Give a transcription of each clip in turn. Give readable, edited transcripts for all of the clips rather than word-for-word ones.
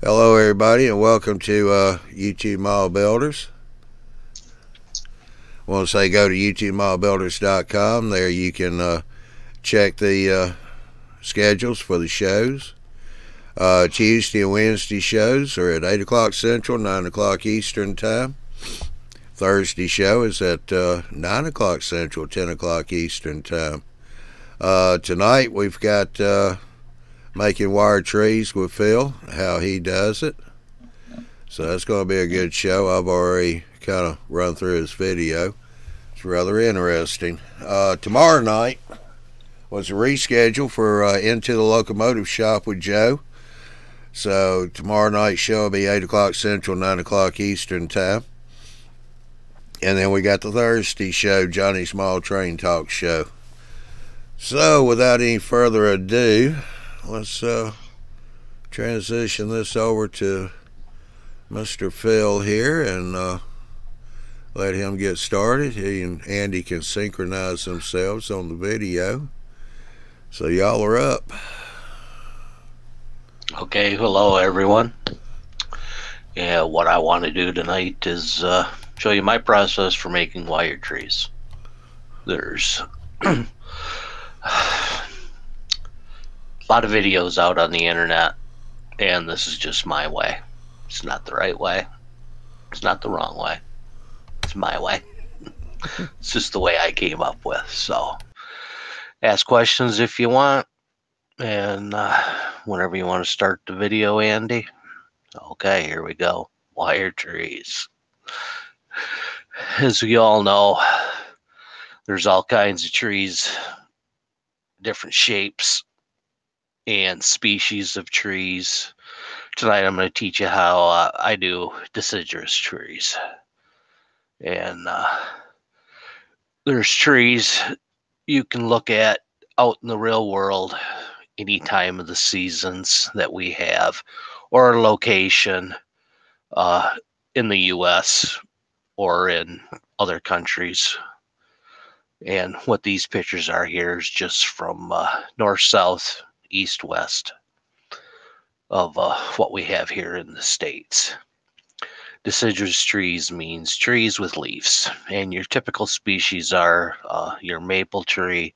Hello, everybody, and welcome to YouTube Model Builders. I want to say go to YouTubeModelBuilders.com. There you can check the schedules for the shows. Tuesday and Wednesday shows are at 8 o'clock Central, 9 o'clock Eastern Time. Thursday show is at 9 o'clock Central, 10 o'clock Eastern Time. Tonight we've got making wire trees with Phil, how he does it. So that's going to be a good show. I've already kind of run through his video. It's rather interesting. Tomorrow night was a reschedule for Into the Locomotive Shop with Joe. So tomorrow night's show will be 8 o'clock Central, 9 o'clock Eastern Time. And then we got the Thursday show, Johnny's Small Train Talk Show. So without any further ado, let's transition this over to Mr. Phil here and let him get started. He and Andy can synchronize themselves on the video. So y'all are up. Okay, hello everyone. Yeah, what I want to do tonight is show you my process for making wire trees. There's a lot of videos out on the internet, and this is just my way. It's not the right way. It's not the wrong way. It's my way. It's just the way I came up with. So ask questions if you want, and whenever you want to start the video, Andy. Okay, here we go. Wire trees. As we all know, there's all kinds of trees, different shapes and species of trees. Tonight I'm going to teach you how I do deciduous trees. And there's trees you can look at out in the real world any time of the seasons that we have, or a location in the US or in other countries. And what these pictures are here is just from north, south, east, west of what we have here in the States. Deciduous trees means trees with leaves, and your typical species are your maple tree,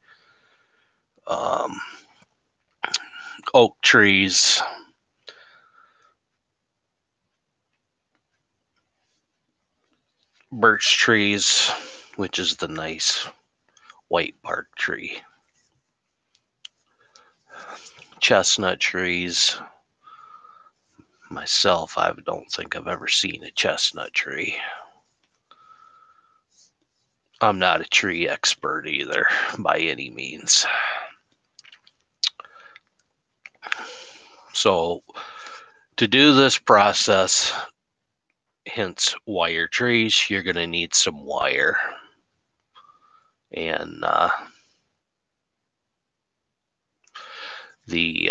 oak trees, birch trees, which is the nice white bark tree, chestnut trees. Myself, I don't think I've ever seen a chestnut tree. I'm not a tree expert either, by any means. So, to do this process, hence wire trees, you're going to need some wire. And the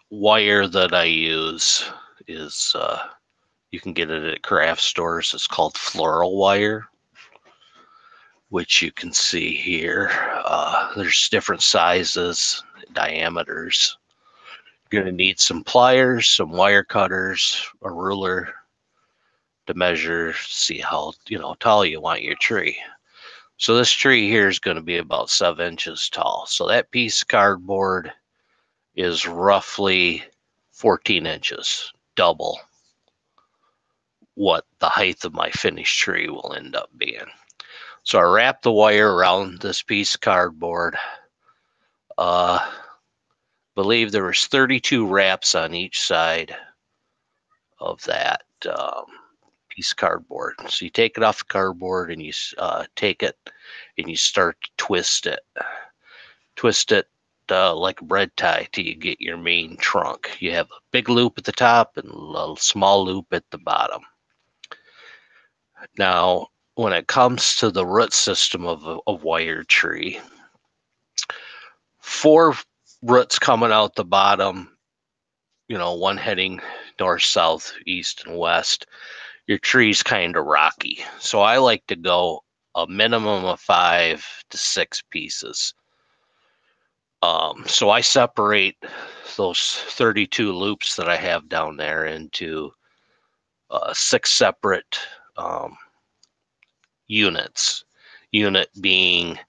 wire that I use is you can get it at craft stores. It's called floral wire, which you can see here. There's different sizes, diameters. You're going to need some pliers, some wire cutters, a ruler to measure, see how tall you want your tree. So this tree here is going to be about 7 inches tall. So that piece of cardboard is roughly 14 inches, double what the height of my finished tree will end up being. So I wrap the wire around this piece of cardboard. Believe there was 32 wraps on each side of that piece of cardboard. So you take it off the cardboard and you take it and you start to twist it. Twist it like a bread tie till you get your main trunk. You have a big loop at the top and a small loop at the bottom. Now, when it comes to the root system of a wire tree, 4 roots coming out the bottom, one heading north, south, east, and west. Your tree's kind of rocky. So I like to go a minimum of 5 to 6 pieces. So I separate those 32 loops that I have down there into 6 separate units. Unit being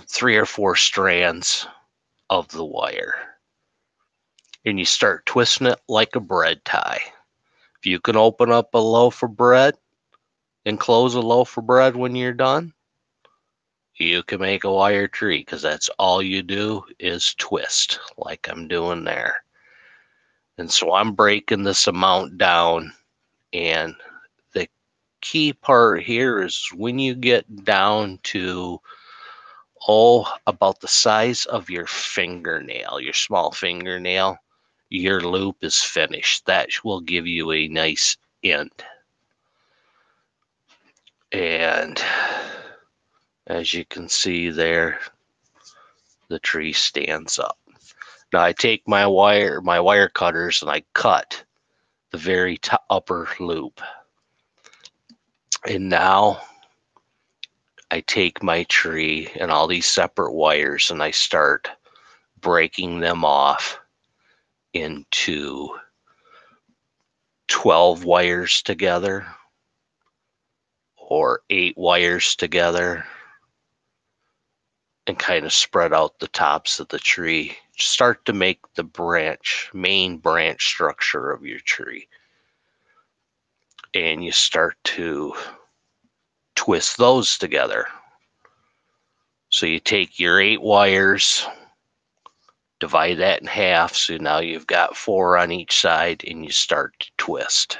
3 or 4 strands of the wire. And you start twisting it like a bread tie. If you can open up a loaf of bread and close a loaf of bread when you're done, you can make a wire tree, because that's all you do is twist like I'm doing there. And so I'm breaking this amount down, and the key part here is when you get down to about the size of your fingernail, your small fingernail, your loop is finished. That will give you a nice end. And as you can see there, the tree stands up. Now I take my wire cutters, and I cut the very upper loop. And now I take my tree and all these separate wires, and I start breaking them off into 12 wires together or 8 wires together, and kind of spread out the tops of the tree. Start to make the main branch structure of your tree. And you start to twist those together. So you take your 8 wires, divide that in half, so now you've got 4 on each side, and you start to twist.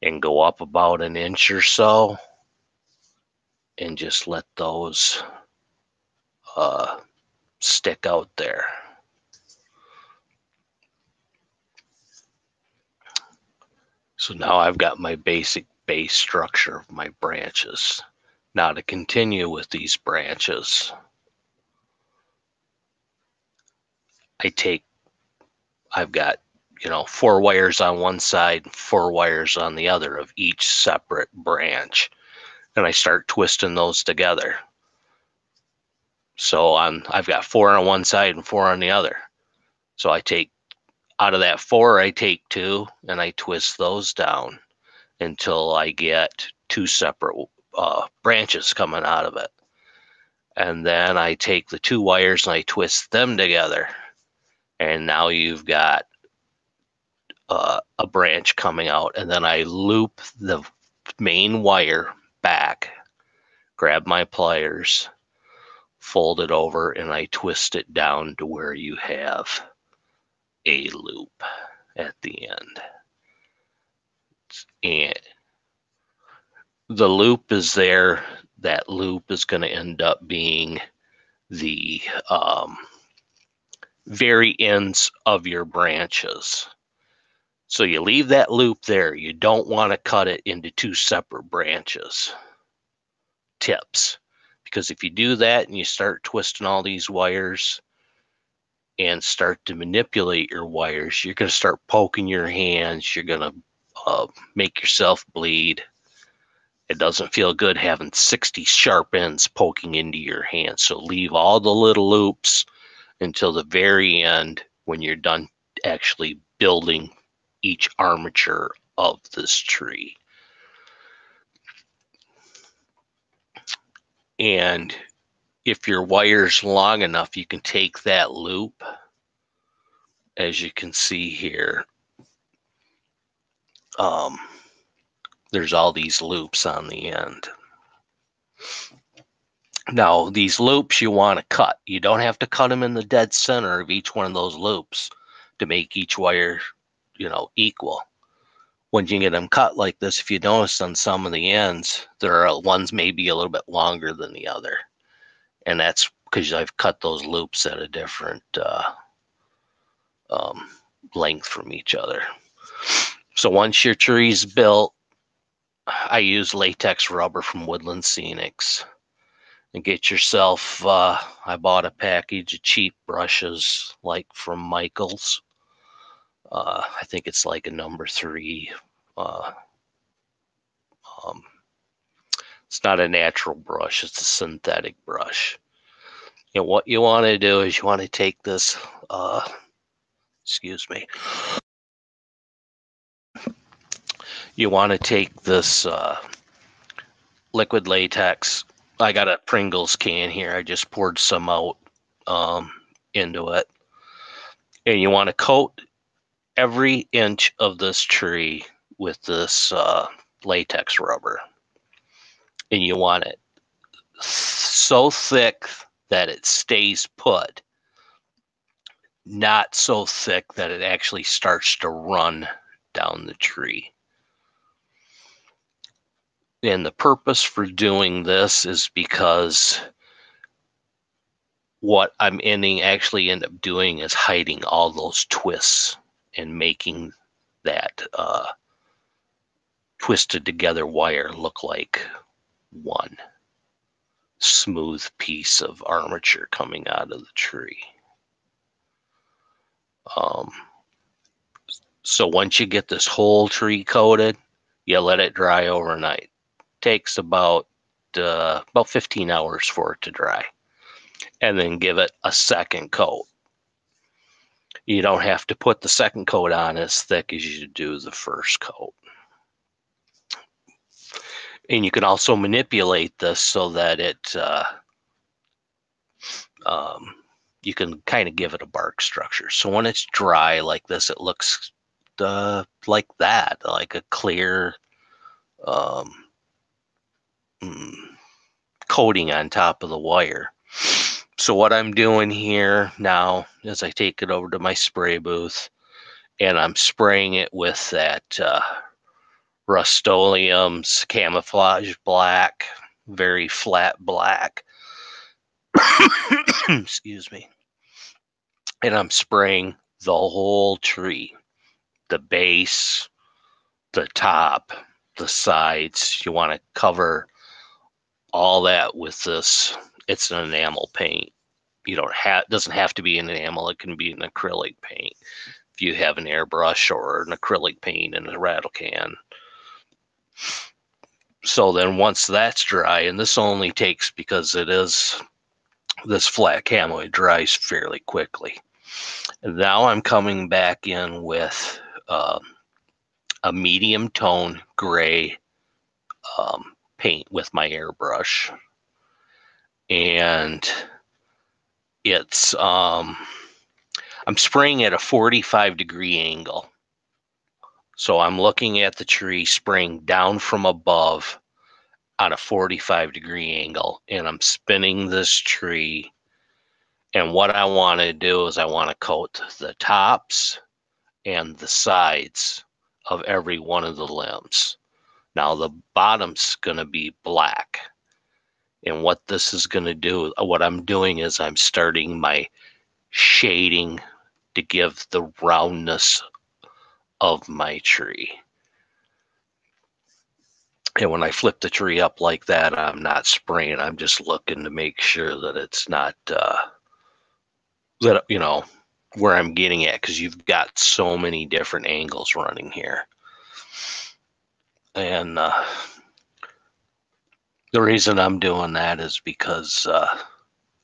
And go up about an inch or so, and just let those stick out there. So now I've got my basic base structure of my branches. Now to continue with these branches, I've got 4 wires on one side, 4 wires on the other of each separate branch, and I start twisting those together. So I've got 4 on one side and 4 on the other. So I take out of that 4, I take 2, and I twist those down until I get 2 separate branches coming out of it. And then I take the 2 wires and I twist them together, and now you've got a branch coming out. And then I loop the main wire back, grab my pliers, fold it over, and I twist it down to where you have a loop at the end. And the loop is there. That loop is going to end up being the very ends of your branches. So you leave that loop there. You don't want to cut it into 2 separate branches, tips, because if you do that and you start twisting all these wires and start to manipulate your wires, you're going to start poking your hands. You're going to make yourself bleed. It doesn't feel good having 60 sharp ends poking into your hand. So leave all the little loops until the very end, when you're done actually building each armature of this tree. And if your wire's long enough, you can take that loop, as you can see here. There's all these loops on the end. Now, these loops you want to cut. You don't have to cut them in the dead center of each one of those loops to make each wire, equal. When you get them cut like this, if you notice on some of the ends, there are ones maybe a little bit longer than the other. And that's because I've cut those loops at a different length from each other. So once your tree's built, I use latex rubber from Woodland Scenics. And get yourself, I bought a package of cheap brushes, like from Michael's. I think it's like a number 3. It's not a natural brush, it's a synthetic brush. And what you want to do is you want to take this Excuse me. You want to take this liquid latex. I got a Pringles can here. I just poured some out into it. And you want to coat every inch of this tree with this latex rubber. And you want it so thick that it stays put, not so thick that it actually starts to run down the tree. And the purpose for doing this is because what I'm actually end up doing is hiding all those twists and making that twisted together wire look like one smooth piece of armature coming out of the tree. So once you get this whole tree coated, you let it dry overnight. Takes about 15 hours for it to dry, and then give it a second coat. You don't have to put the second coat on as thick as you do the first coat. And you can also manipulate this so that it you can kind of give it a bark structure. So when it's dry like this, it looks like that, like a clear coating on top of the wire. So what I'm doing here now is I take it over to my spray booth and I'm spraying it with that Rust-Oleum's camouflage black, very flat black. Excuse me. And I'm spraying the whole tree, the base, the top, the sides. You want to cover all that with this. It's an enamel paint. You don't have, it doesn't have to be an enamel. It can be an acrylic paint. If you have an airbrush or an acrylic paint in a rattle can. So then once that's dry, and this only takes, because it is this flat camo, it dries fairly quickly. And now I'm coming back in with a medium tone gray paint with my airbrush. And it's I'm spraying at a 45-degree angle. So I'm looking at the tree, spraying down from above on a 45-degree angle, and I'm spinning this tree. And what I want to do is I want to coat the tops and the sides of every one of the limbs. Now the bottom's going to be black. And what this is going to do, what I'm doing is I'm starting my shading to give the roundness of my tree. And when I flip the tree up like that, I'm not spraying. I'm just looking to make sure that it's not, that, you know, where I'm getting at, because you've got so many different angles running here. And the reason I'm doing that is because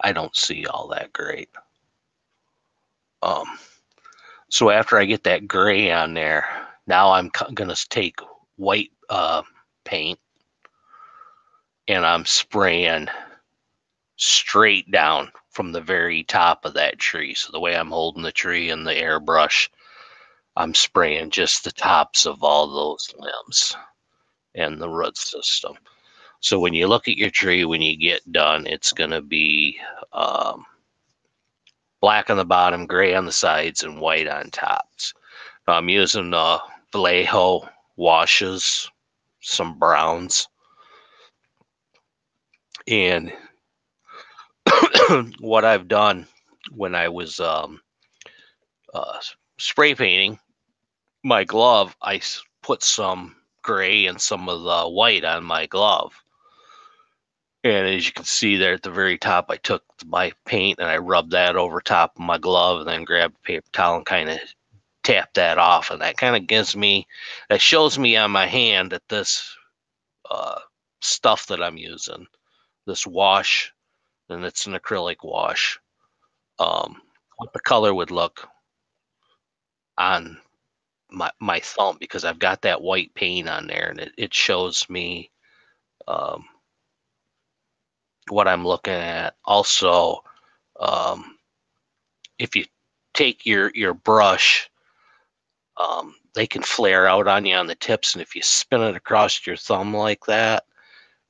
I don't see all that great. So after I get that gray on there, now I'm going to take white paint and I'm spraying straight down from the very top of that tree. So the way I'm holding the tree and the airbrush, I'm spraying just the tops of all those limbs and the root system. So when you look at your tree, when you get done, it's going to be black on the bottom, gray on the sides, and white on tops. Now I'm using Vallejo washes, some browns, and what I've done when I was spray painting my glove, I put some gray and some of the white on my glove. And as you can see there at the very top, I took my paint and I rubbed that over top of my glove and then grabbed a paper towel and kind of tapped that off. And that kind of gives me, that shows me on my hand that this stuff that I'm using, this wash, and it's an acrylic wash, what the color would look on my thumb, because I've got that white paint on there, and it shows me what I'm looking at. Also, if you take your brush, they can flare out on you on the tips, and if you spin it across your thumb like that,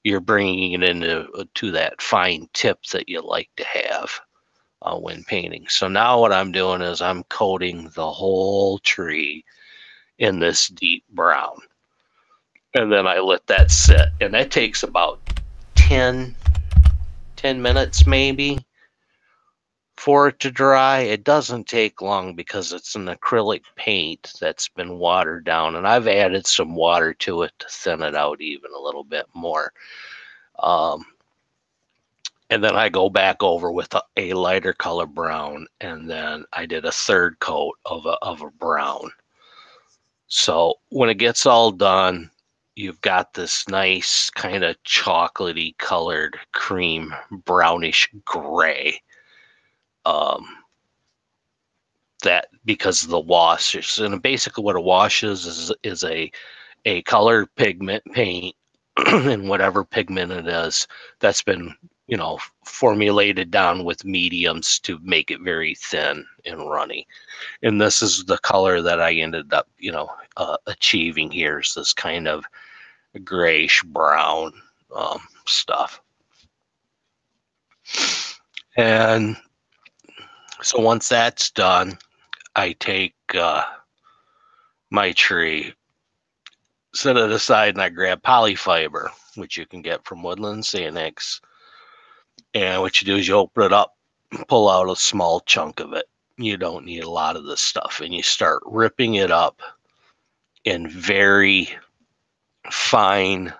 you're bringing it into to that fine tip that you like to have when painting. So now what I'm doing is I'm coating the whole tree in this deep brown, and then I let that sit, and that takes about 10 minutes maybe for it to dry. It doesn't take long because it's an acrylic paint that's been watered down, and I've added some water to it to thin it out even a little bit more. And then I go back over with a lighter color brown, and then I did a third coat of a brown. So when it gets all done, you've got this nice kind of chocolatey colored cream brownish gray. That because of the wash, and basically what a wash is a colored pigment paint and whatever pigment it is that's been, you know, formulated down with mediums to make it very thin and runny. And this is the color that I ended up, you know, achieving here, is this kind of grayish brown stuff. And so once that's done, I take my tree, set it aside, and I grab polyfiber, which you can get from Woodlands Annex. And what you do is you open it up, pull out a small chunk of it. You don't need a lot of this stuff. And you start ripping it up in very fine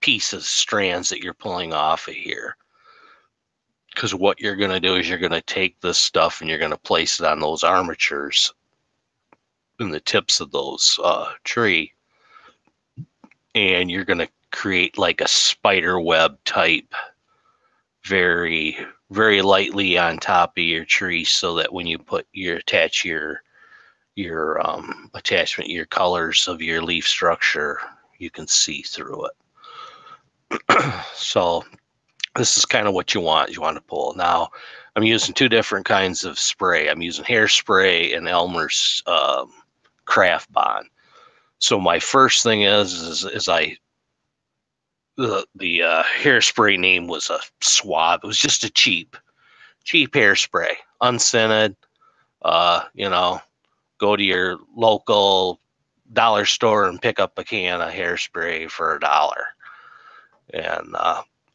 pieces, strands that you're pulling off of here. Because what you're going to do is you're going to take this stuff and you're going to place it on those armatures in the tips of those tree. And you're going to create like a spider web type, very, very lightly on top of your tree, so that when you attach your attachment, your colors of your leaf structure, you can see through it. So this is kind of what you want. You want to pull. Now, I'm using two different kinds of spray. I'm using hairspray and Elmer's craft bond. So my first thing is the hairspray name was a swab. It was just a cheap hairspray, unscented. You know, go to your local dollar store and pick up a can of hairspray for $1. And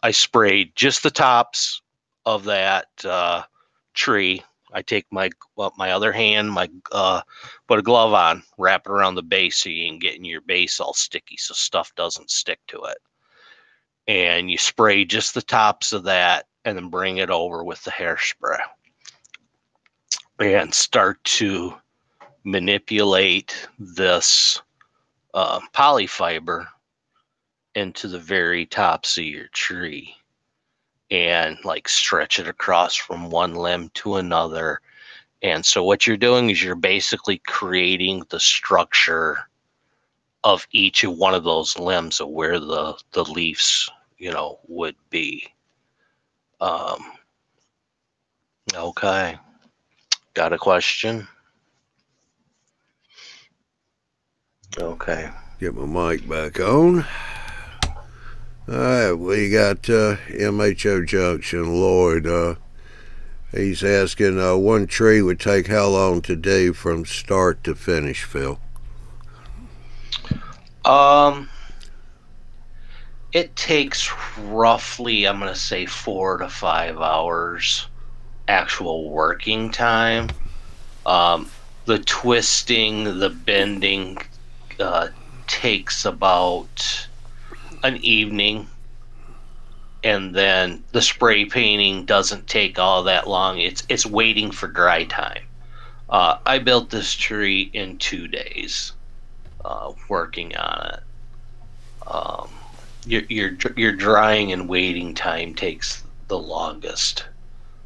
I sprayed just the tops of that tree. I take my other hand, put a glove on, wrap it around the base so you ain't getting your base all sticky, so stuff doesn't stick to it. And you spray just the tops of that, and then bring it over with the hairspray and start to manipulate this polyfiber into the very tops of your tree, and like stretch it across from one limb to another. And so what you're doing is you're basically creating the structure of each of one of those limbs of where the leaves, you know, would be. Okay. Got a question? Okay. Get my mic back on. All right, we got MHO Junction, Lloyd. He's asking, one tree would take how long to do from start to finish, Phil? It takes roughly, I'm going to say 4 to 5 hours actual working time. The twisting, the bending takes about an evening, and then the spray painting doesn't take all that long. It's waiting for dry time. I built this tree in 2 days, working on it. Your drying and waiting time takes the longest.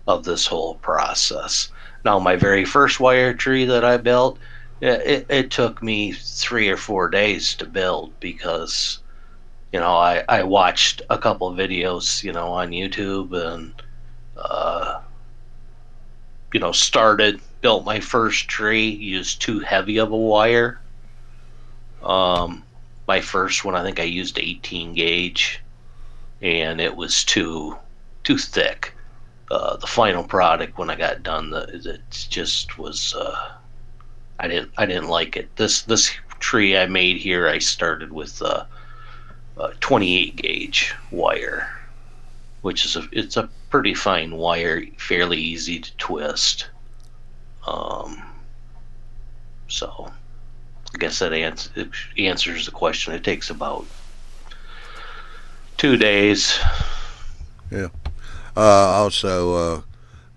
of this whole process. Now, my very first wire tree that I built, it took me 3 or 4 days to build because, I watched a couple of videos, on YouTube and, uh, built my first tree, used too heavy of a wire. My first one, I think I used 18 gauge, and it was too thick. The final product when I got done, it just was. I didn't like it. This tree I made here, I started with 28 gauge wire, which is it's a pretty fine wire, fairly easy to twist. So I guess that answers the question. It takes about 2 days. Yeah. Also,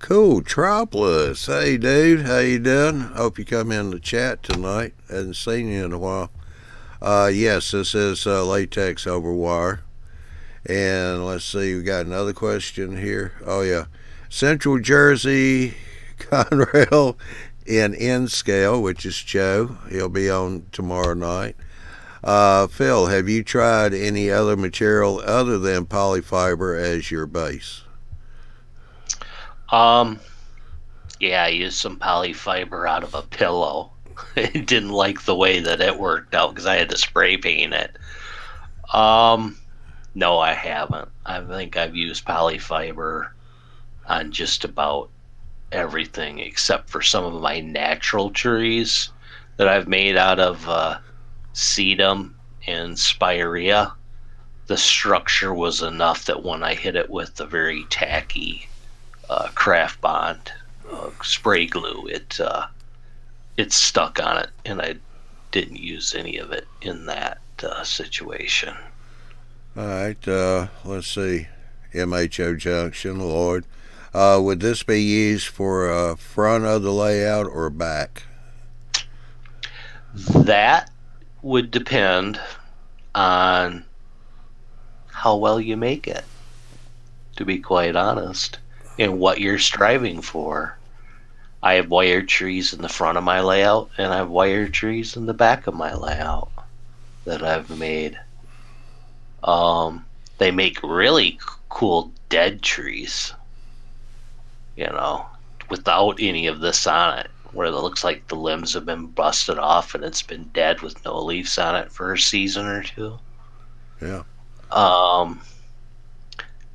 cool, Tropolis. Hey, dude, how you doing? Hope you come in the chat tonight. Hadn't seen you in a while. Yes, this is latex over wire. And let's see, we got another question here. Oh, yeah. Central Jersey Conrail in N scale, which is Joe. He'll be on tomorrow night. Phil, have you tried any other material other than polyfiber as your base? Yeah, I used some polyfiber out of a pillow. I didn't like the way that it worked out because I had to spray paint it. No, I haven't. I think I've used polyfiber on just about everything except for some of my natural trees that I've made out of sedum and spirea. The structure was enough that when I hit it with the very tacky craft bond spray glue, it stuck on it, and I didn't use any of it in that situation. All right, let's see. MHO Junction, Lord. Would this be used for front of the layout or back? That would depend on how well you make it, to be quite honest, and what you're striving for. I have wire trees in the front of my layout, and I have wire trees in the back of my layout that I've made. They make really cool dead trees, without any of this on it, where it looks like the limbs have been busted off and it's been dead with no leaves on it for a season or two. Yeah.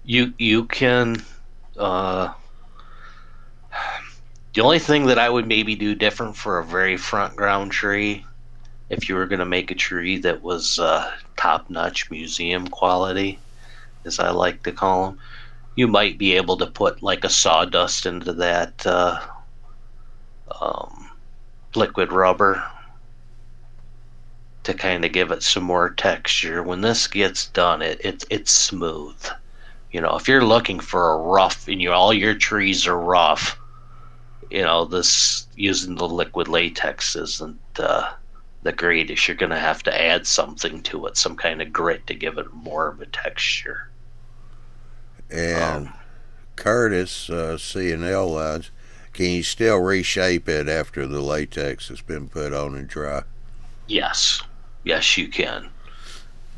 You can. The only thing that I would maybe do different for a very front ground tree, if you were going to make a tree that was top-notch museum quality, as I like to call them, you might be able to put like a sawdust into that liquid rubber to kind of give it some more texture. When this gets done, it's smooth. If you're looking for a rough, and all your trees are rough, this using the liquid latex isn't the greatest. You're going to have to add something to it, some kind of grit to give it more of a texture. And Curtis, C&L lines, can you still reshape it after the latex has been put on and dry? Yes, you can.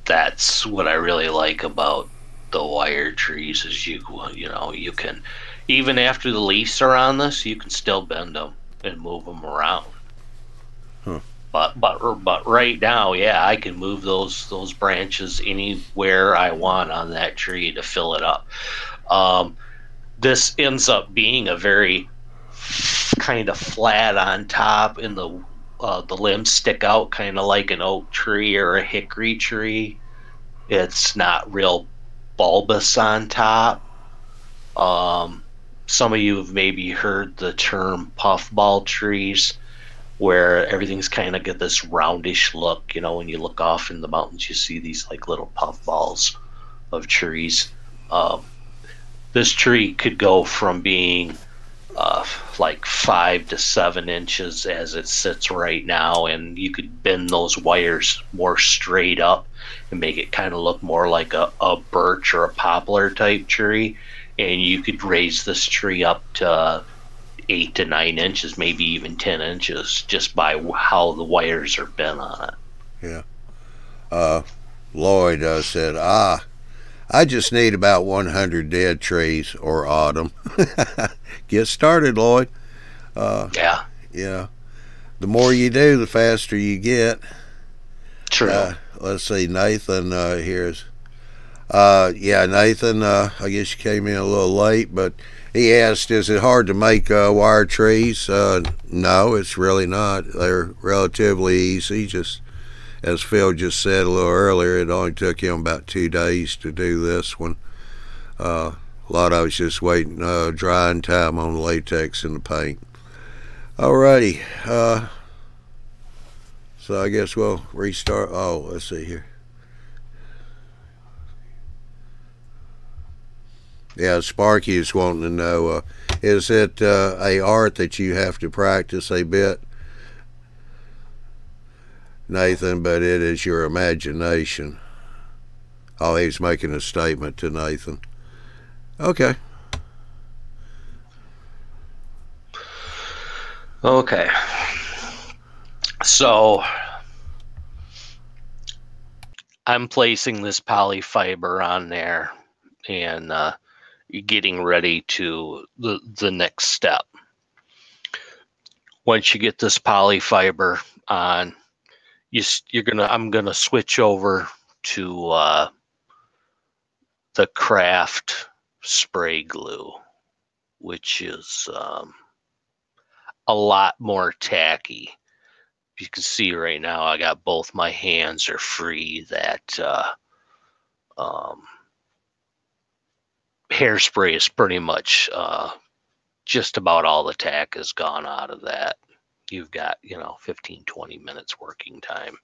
That's what I really like about the wire trees is you can, even after the leaves are on this, you can still bend them and move them around. Huh. But right now, yeah, I can move those branches anywhere I want on that tree to fill it up. This ends up being a very kind of flat on top, and the limbs stick out kind of like an oak tree or a hickory tree. It's not real bulbous on top. Some of you have maybe heard the term puffball trees, where everything's kind of got this roundish look. When you look off in the mountains, you see these like little puffballs of trees. This tree could go from being like 5 to 7 inches as it sits right now, and you could bend those wires more straight up and make it kind of look more like a birch or a poplar type tree, and you could raise this tree up to 8 to 9 inches, maybe even 10 inches, just by how the wires are bent on it. Yeah. Lloyd said, I just need about 100 dead trees or autumn. Get started, Lloyd. Yeah. Yeah. The more you do, the faster you get. True. Let's see, Nathan here's. Nathan, I guess you came in a little late, but he asked, is it hard to make wire trees? No, it's really not. They're relatively easy. Just as Phil just said a little earlier, it only took him about 2 days to do this one. A lot of it's just waiting, drying time on the latex and the paint. Alrighty, so I guess we'll restart. Oh, let's see here. Yeah, Sparky is wanting to know, is it a art that you have to practice a bit, Nathan, but it is your imagination? Oh, he's making a statement to Nathan. Okay. Okay. So I'm placing this polyfiber on there, and getting ready to the next step. Once you get this polyfiber on, I'm gonna switch over to the craft spray glue, which is a lot more tacky. You can see right now I got both my hands are free. That hairspray is pretty much just about all the tack has gone out of that. You've got 15-20 minutes working time.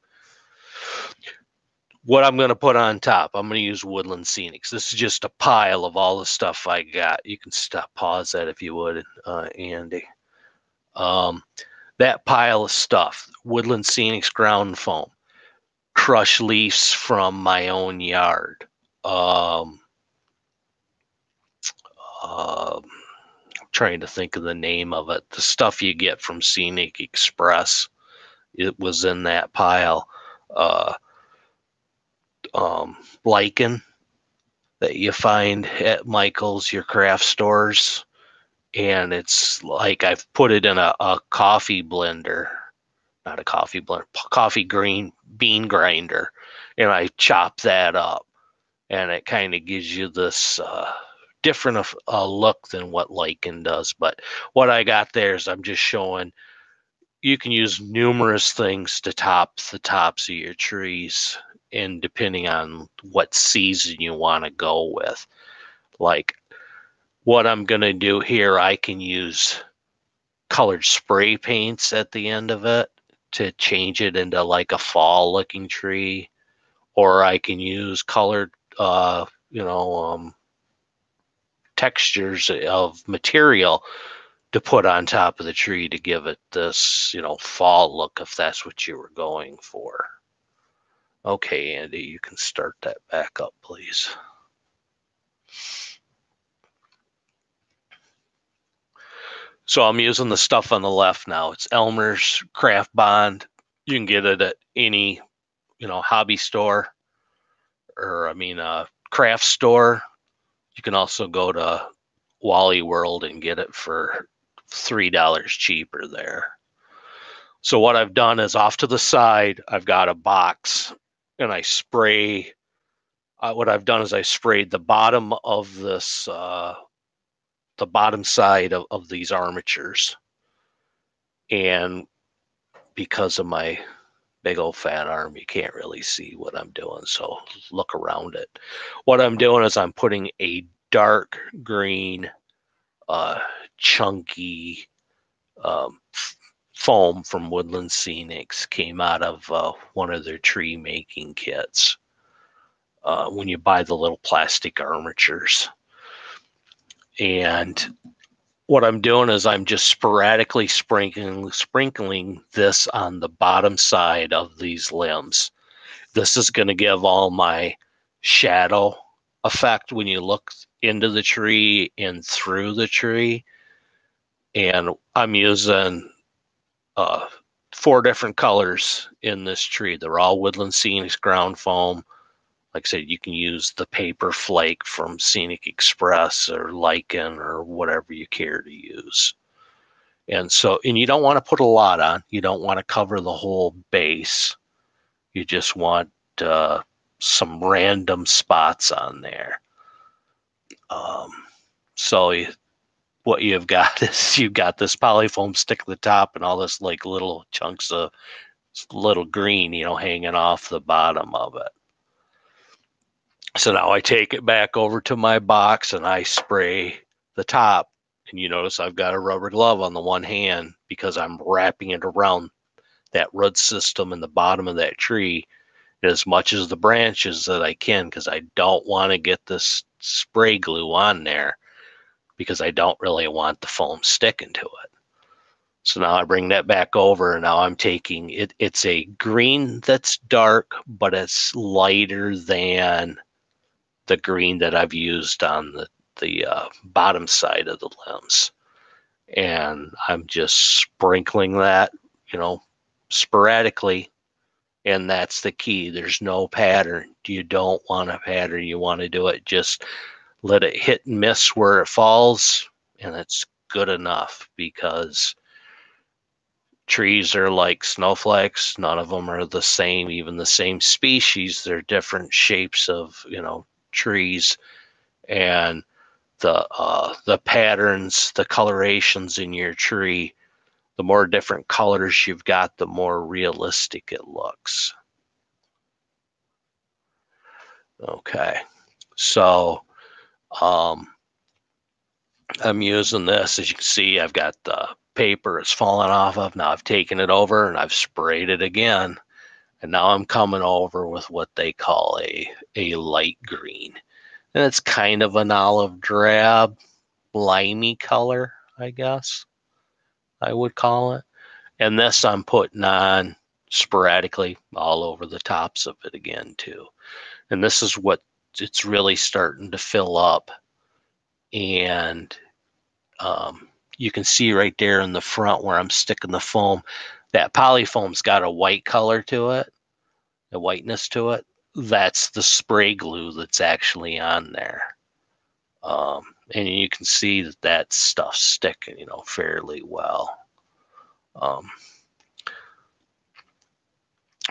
What I'm going to put on top, I'm going to use Woodland Scenics. This is just a pile of all the stuff I got. You can pause that if you would, Andy. That pile of stuff, Woodland Scenics ground foam, crushed leaves from my own yard, I'm trying to think of the name of it. The stuff you get from Scenic Express, it was in that pile. Lichen that you find at Michael's, your craft stores, and it's like I've put it in a coffee blender, not a coffee blender, coffee green bean grinder, and I chop that up, and it kind of gives you this different look than what lichen does. But what I got there is I'm just showing you can use numerous things to top the tops of your trees, and depending on what season you want to go with. Like what I'm going to do here, I can use colored spray paints at the end of it to change it into like a fall looking tree, or I can use colored textures of material to put on top of the tree to give it this fall look, if that's what you were going for. Okay, Andy, you can start that back up, please. So I'm using the stuff on the left now. It's Elmer's Craft Bond. You can get it at any, hobby store, or craft store. You can also go to Wally World and get it for $3 cheaper there. So what I've done is off to the side, I've got a box, and I spray. What I've done is I sprayed the bottom of this, the bottom side of these armatures. And because of my big old fat arm, you can't really see what I'm doing. So look around it. What I'm doing is I'm putting a dark green, chunky foam from Woodland Scenics. Came out of one of their tree making kits. When you buy the little plastic armatures. And what I'm doing is I'm just sporadically sprinkling this on the bottom side of these limbs. This is going to give all my shadow effect when you look into the tree and through the tree. And I'm using 4 different colors in this tree. They're all Woodland Scenics ground foam. Like I said, you can use the paper flake from Scenic Express or Lichen or whatever you care to use. And you don't want to put a lot on. You don't want to cover the whole base. You just want some random spots on there. What you've got is you've got this polyfoam stick at the top and all this like little chunks of little green, hanging off the bottom of it. So now I take it back over to my box and I spray the top. And you notice I've got a rubber glove on the one hand because I'm wrapping it around that root system in the bottom of that tree as much as the branches that I can, because I don't want to get this spray glue on there, because I don't really want the foam sticking to it. So now I bring that back over, and now I'm taking it. It's a green that's dark, but it's lighter than the green that I've used on the bottom side of the limbs. And I'm just sprinkling that, sporadically. And that's the key. There's no pattern. You don't want a pattern. You want to do it. Just let it hit and miss where it falls, and it's good enough, because trees are like snowflakes. None of them are the same, even the same species. They're different shapes of, trees. And the patterns, the colorations in your tree, the more different colors you've got, the more realistic it looks. Okay, so I'm using this. As you can see, I've got the paper it's fallen off of. Now I've taken it over and I've sprayed it again. And now I'm coming over with what they call a light green. And it's kind of an olive drab, limey color, I guess I would call it. And this I'm putting on sporadically all over the tops of it again too. And this is what it's really starting to fill up. And you can see right there in the front where I'm sticking the foam, that polyfoam's got a white color to it, a whiteness to it. That's the spray glue that's actually on there. And you can see that stuff's sticking, fairly well.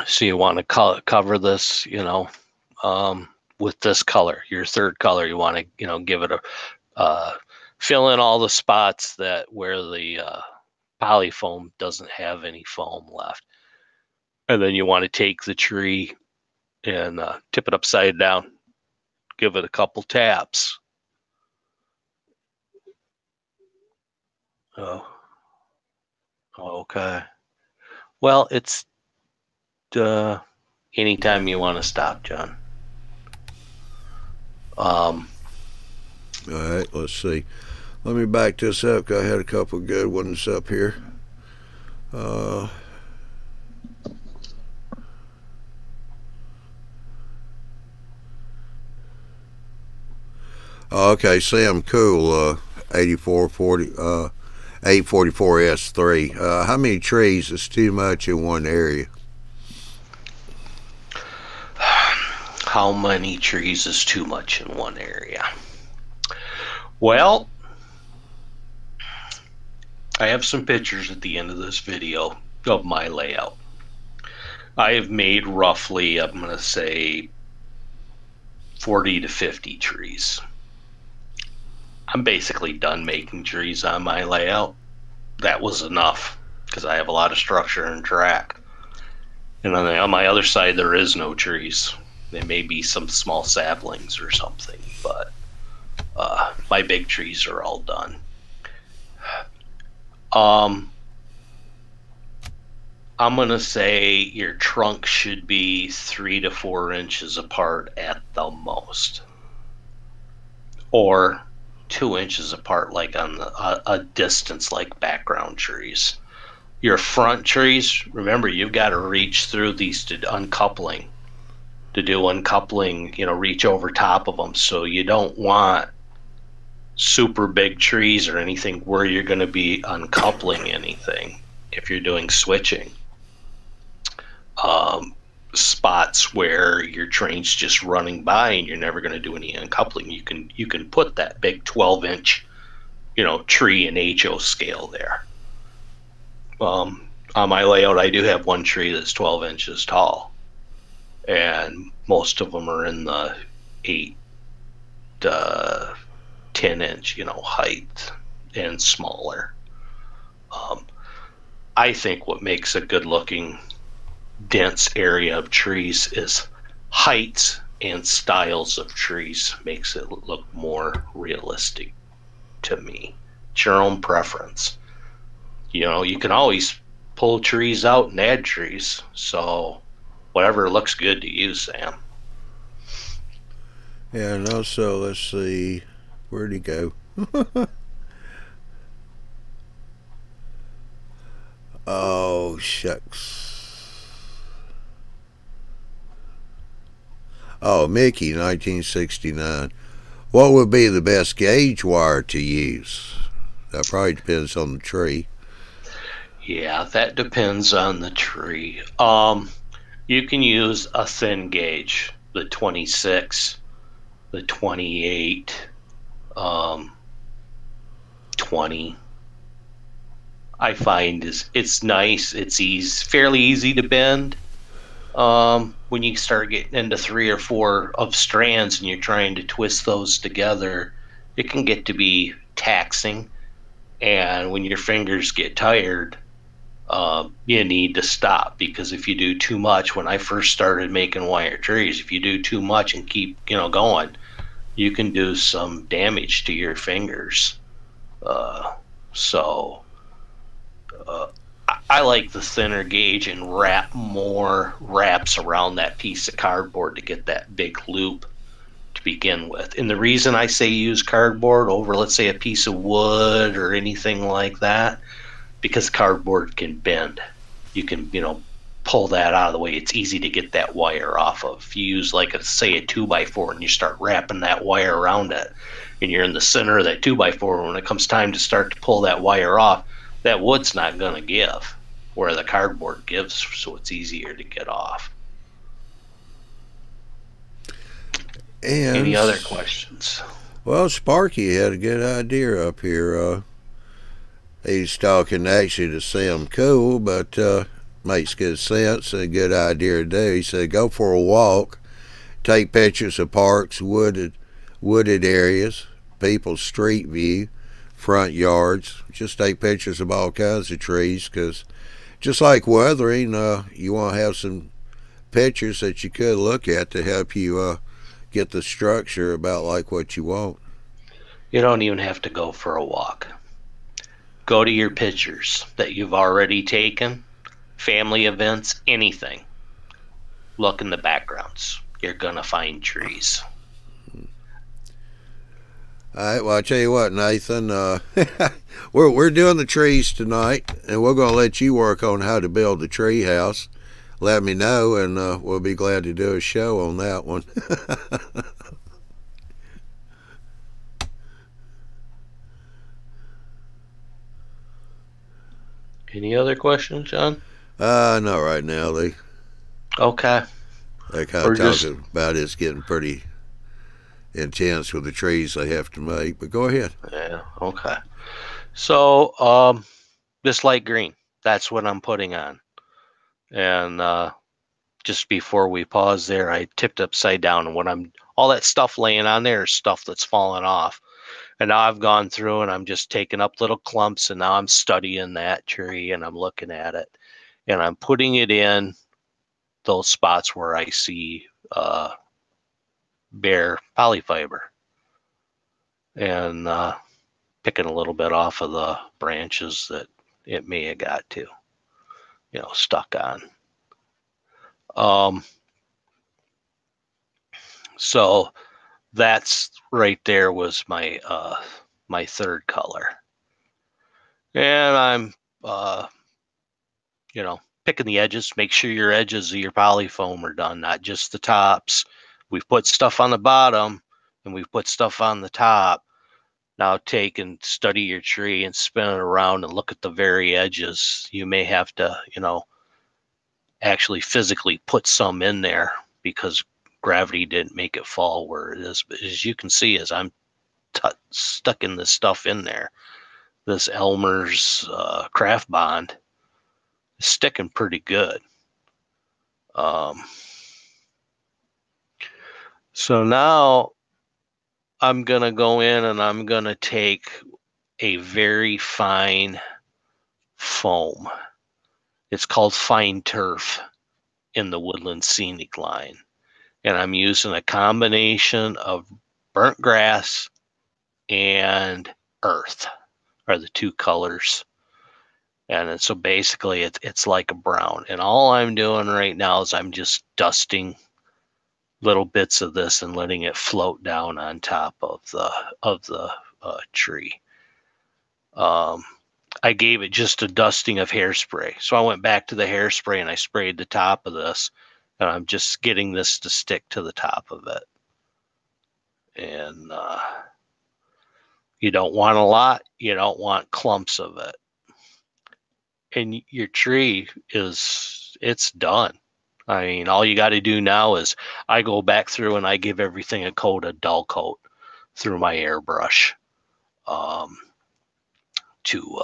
So you want to cover this, with this color, your third color. You want to, give it a fill in all the spots where the polyfoam doesn't have any foam left. And then you want to take the tree and tip it upside down, give it a couple taps. Oh, okay. Well, it's anytime you want to stop, John. All right, let's see. Let me back this up, because I had a couple of good ones up here. Okay, Sam Cool, 844S3. How many trees is too much in one area? How many trees is too much in one area? Well, I have some pictures at the end of this video of my layout. I have made roughly, I'm going to say, 40 to 50 trees. I'm basically done making trees on my layout. That was enough, because I have a lot of structure and track. And on my other side, there is no trees. There may be some small saplings or something, but my big trees are all done. I'm going to say your trunk should be 3 to 4 inches apart at the most. Or 2 inches apart, like on a distance like background trees. Your front trees, remember, you've got to reach through these to uncoupling. To do uncoupling, reach over top of them. So you don't want super big trees or anything where you're going to be uncoupling anything if you're doing switching. Spots where your train's just running by and you're never going to do any uncoupling, you can put that big 12-inch, tree in HO scale there. On my layout, I do have one tree that's 12 inches tall, and most of them are in the 8 to 10-inch, height and smaller. I think what makes a good-looking dense area of trees is heights and styles of trees. Makes it look more realistic to me. It's your own preference. You can always pull trees out and add trees, so whatever looks good to you, Sam. Yeah, and also, let's see, where'd he go? Oh, shucks. Oh, Mickey, 1969. What would be the best gauge wire to use? That probably depends on the tree. Yeah, that depends on the tree. You can use a thin gauge, the 26, the 28, 20. I find it's nice. It's fairly easy to bend. When you start getting into 3 or 4 of strands and you're trying to twist those together, it can get to be taxing. And when your fingers get tired, you need to stop, because if you do too much, when I first started making wire trees, if you do too much and keep going, you can do some damage to your fingers. So I like the thinner gauge and wrap more wraps around that piece of cardboard to get that big loop to begin with. And the reason I say use cardboard over, let's say, a piece of wood or anything like that, because cardboard can bend. You can, pull that out of the way. It's easy to get that wire off of. If you use, like, say, a 2x4 and you start wrapping that wire around it, and you're in the center of that 2x4, when it comes time to start to pull that wire off, that wood's not going to give where the cardboard gives, so it's easier to get off. And any other questions? Well, Sparky had a good idea up here. He's talking actually to Sam Cool, but makes good sense and a good idea to do. He said, go for a walk, take pictures of parks, wooded areas, people's street view, front yards. Just take pictures of all kinds of trees, because just like weathering, you want to have some pictures that you could look at to help you get the structure about like what you want. You don't even have to go for a walk. Go to your pictures that you've already taken, family events, anything. Look in the backgrounds. You're going to find trees. All right, well, I'll tell you what, Nathan, we're doing the trees tonight, and we're going to let you work on how to build the tree house. Let me know, and we'll be glad to do a show on that one. Any other questions, John? Not right now. They Okay. kind of talking about it's getting pretty intense with the trees they have to make, but go ahead. Yeah, okay. So, this light green, that's what I'm putting on. And just before we pause there, I tipped upside down, and all that stuff laying on there is stuff that's fallen off. And now I've gone through and I'm just taking up little clumps, and now I'm studying that tree and I'm looking at it, and I'm putting it in those spots where I see bare polyfiber, and picking a little bit off of the branches that it may have got to, stuck on. So that's right there was my my third color, and I'm picking the edges. Make sure your edges of your polyfoam are done, not just the tops. We've put stuff on the bottom and we've put stuff on the top Now take and study your tree and spin it around and look at the very edges. You may have to, actually physically put some in there because gravity didn't make it fall where it is. But as you can see, as I'm stuck in this stuff in there, this Elmer's craft bond is sticking pretty good. So now I'm going to go in and I'm going to take a very fine foam. It's called fine turf in the Woodland Scenic line. And I'm using a combination of burnt grass and earth are the two colors. And so basically it's like a brown. And all I'm doing right now is I'm just dusting little bits of this and letting it float down on top of the tree. I gave it just a dusting of hairspray. So I went back to the hairspray and I sprayed the top of this, and I'm just getting this to stick to the top of it. And you don't want a lot, you don't want clumps of it. And your tree it's done. I mean, all you got to do now is I go back through and I give everything a dull coat through my airbrush to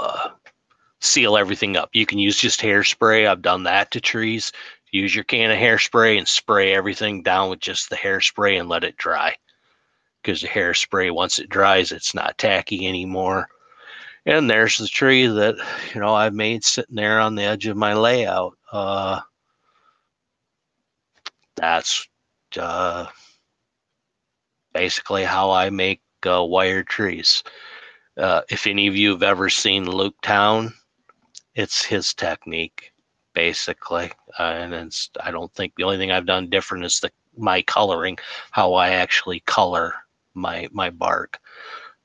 seal everything up. You can use just hairspray. I've done that to trees. Use your can of hairspray and spray everything down with just the hairspray and let it dry. Because the hairspray, once it dries, it's not tacky anymore. And there's the tree that, I've made sitting there on the edge of my layout. That's basically how I make wire trees. If any of you have ever seen Luke Town, it's his technique, basically. And I don't think the only thing I've done different is my coloring, how I actually color my bark.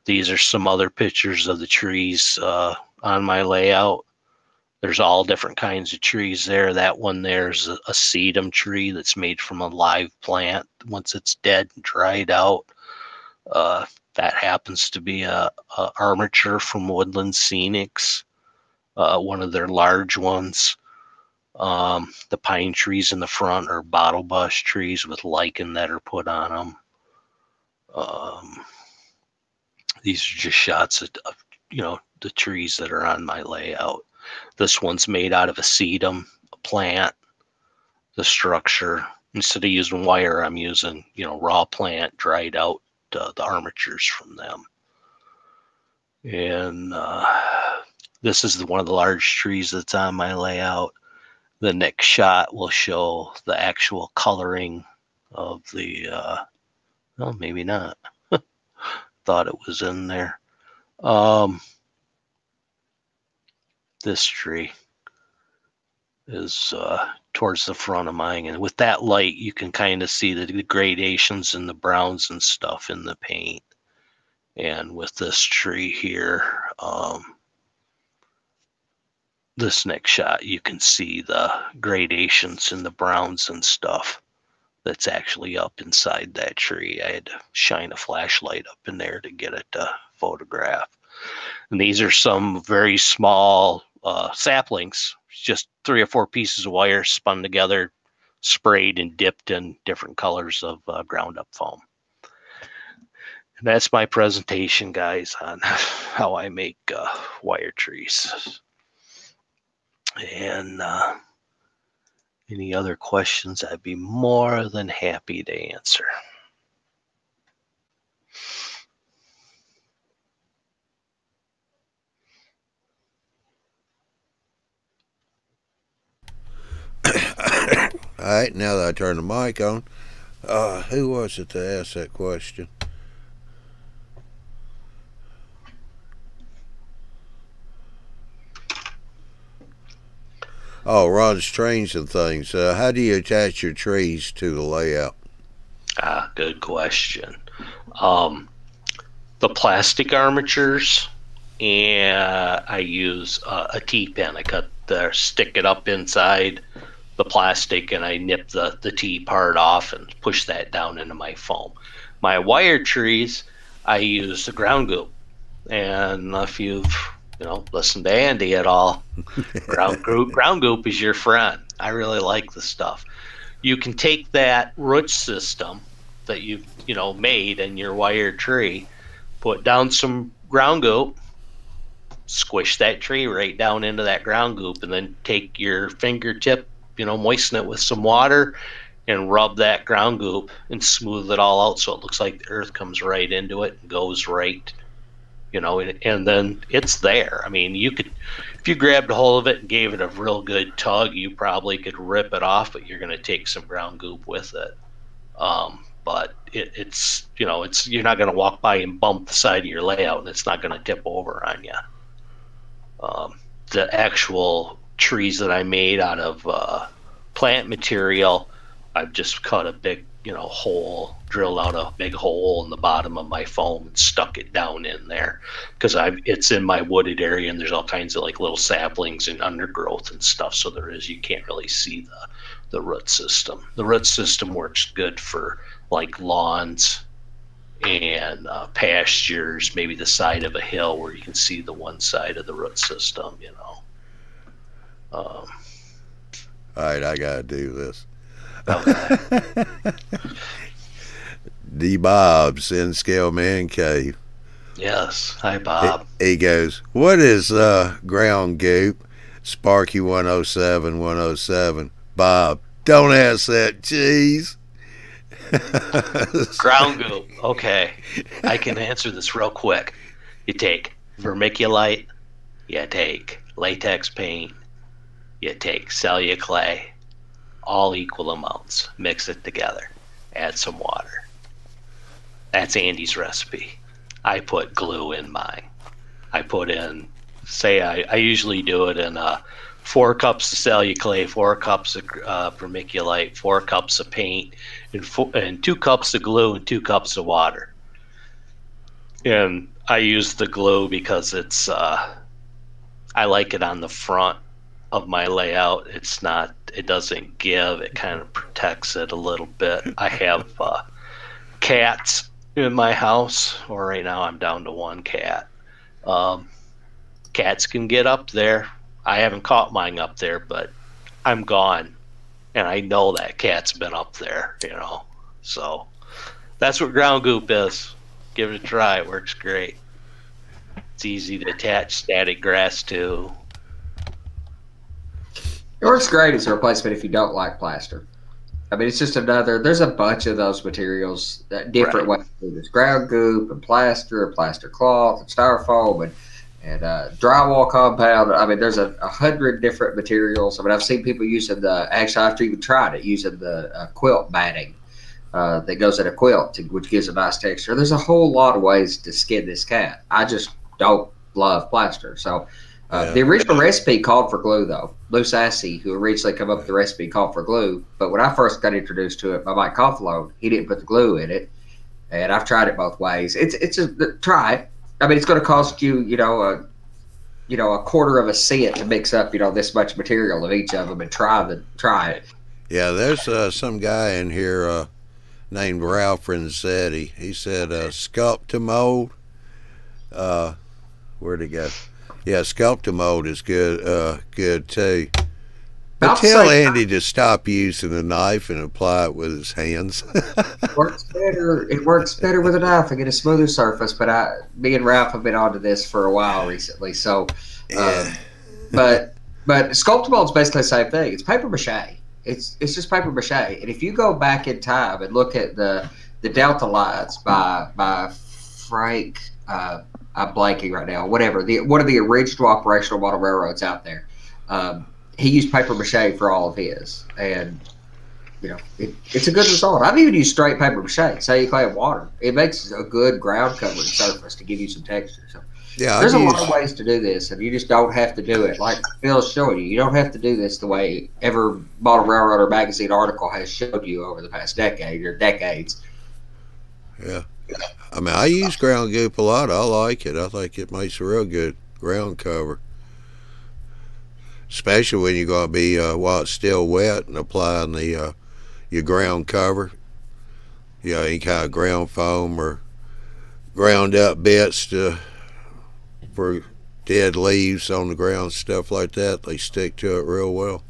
These are some other pictures of the trees on my layout. There's all different kinds of trees there. That one there's a sedum tree that's made from a live plant once it's dead and dried out. That happens to be a armature from Woodland Scenics, one of their large ones. The pine trees in the front are bottle bush trees with lichen that are put on them. These are just shots of the trees that are on my layout. This one's made out of a sedum, a plant. The structure, instead of using wire, I'm using raw plant, dried out the armatures from them. And this is one of the large trees that's on my layout. The next shot will show the actual coloring of the well, maybe not. Thought it was in there. This tree is towards the front of mine, and with that light you can kind of see the gradations and the browns and stuff in the paint. And with this tree here, this next shot, you can see the gradations and the browns and stuff that's actually up inside that tree. I had to shine a flashlight up in there to get it to photograph. And these are some very small saplings, just 3 or 4 pieces of wire spun together, sprayed and dipped in different colors of ground up foam. And that's my presentation, guys, on how I make wire trees. And any other questions, I'd be more than happy to answer. All right, now that I turn the mic on, who was it that asked that question? Oh, Ron's Trains and Things. How do you attach your trees to the layout? Good question. The plastic armatures, and I use a T-pen. I cut stick it up inside the plastic, and I nip the T part off and push that down into my foam. My wire trees, I use the ground goop. And if you've, listened to Andy at all, ground goop is your friend. I really like the stuff. You can take that root system that you've, made in your wired tree, put down some ground goop, squish that tree right down into that ground goop, and then take your fingertip, moisten it with some water and rub that ground goop and smooth it all out so it looks like the earth comes right into it and goes right, and then it's there. I mean, you could, if you grabbed a hold of it and gave it a real good tug, you probably could rip it off, but you're going to take some ground goop with it. But it's you're not going to walk by and bump the side of your layout, and it's not going to tip over on you. The actual trees that I made out of plant material, I've just cut a big, hole, drilled out a big hole in the bottom of my foam and stuck it down in there because it's in my wooded area, and there's all kinds of like little saplings and undergrowth and stuff. So you can't really see the root system. The root system works good for like lawns and pastures, maybe the side of a hill where you can see the one side of the root system, All right, I gotta do this. Okay. D. Bob's in Scale Man Cave. Yes. Hi, Bob. He goes, what is ground goop? Sparky 107. Bob, don't ask that, cheese. Ground goop. Okay. I can answer this real quick. You take vermiculite, you take latex paint, you take celluclay, all equal amounts. Mix it together. Add some water. That's Andy's recipe. I put glue in mine. I put in, I usually do it in 4 cups of celluclay, 4 cups of vermiculite, 4 cups of paint, and 2 cups of glue and 2 cups of water. And I use the glue because it's, I like it on the front of my layout. It doesn't give, it kind of protects it a little bit. I have cats in my house, or right now I'm down to 1 cat. Cats can get up there. I haven't caught mine up there, but I'm gone, and I know that cat's been up there, So that's what ground goop is. Give it a try. It works great. It's easy to attach static grass to. It works great as a replacement if you don't like plaster. I mean, it's just there's a bunch of those materials, different ways to do this. Ground goop and plaster cloth and styrofoam and drywall compound. I mean, there's 100 different materials. I mean, I've seen people using actually I've even tried it, using the quilt matting that goes in a quilt, which gives a nice texture. There's a whole lot of ways to skin this cat. I just don't love plaster. So the original recipe called for glue, though. Lou Sassy, who originally came up with the recipe, called for glue. But when I first got introduced to it by Mike Coughlone, he didn't put the glue in it. And I've tried it both ways. Try it. I mean, it's going to cost you, a quarter of a cent to mix up, this much material of each of them and try it. Yeah, there's some guy in here named Ralph Renzetti. He said Sculptamold. Where'd it go? Yeah, Sculptamold is good too. But tell Andy to stop using a knife and apply it with his hands. It works better with a knife and get a smoother surface. But me and Ralph have been onto this for a while recently. So, but Sculptamold is basically the same thing. It's paper mache. It's just paper mache. And if you go back in time and look at the Delta lines by Frank, I'm blanking right now. Whatever, one of the original operational model railroads out there. He used paper mache for all of his, and it's a good result. I've even used straight paper mache, celluloid and water. It makes a good ground covering surface to give you some texture. So there's a lot of ways to do this, and you just don't have to do it like Phil's showing you. You don't have to do this the way every Model Railroader magazine article has showed you over the past decade or decades. Yeah. I mean, I use ground goop a lot. I like it. I think it makes a real good ground cover. Especially when you're going to be, while it's still wet, and applying your ground cover. Any kind of ground foam or ground up bits to for dead leaves on the ground, stuff like that. They stick to it real well.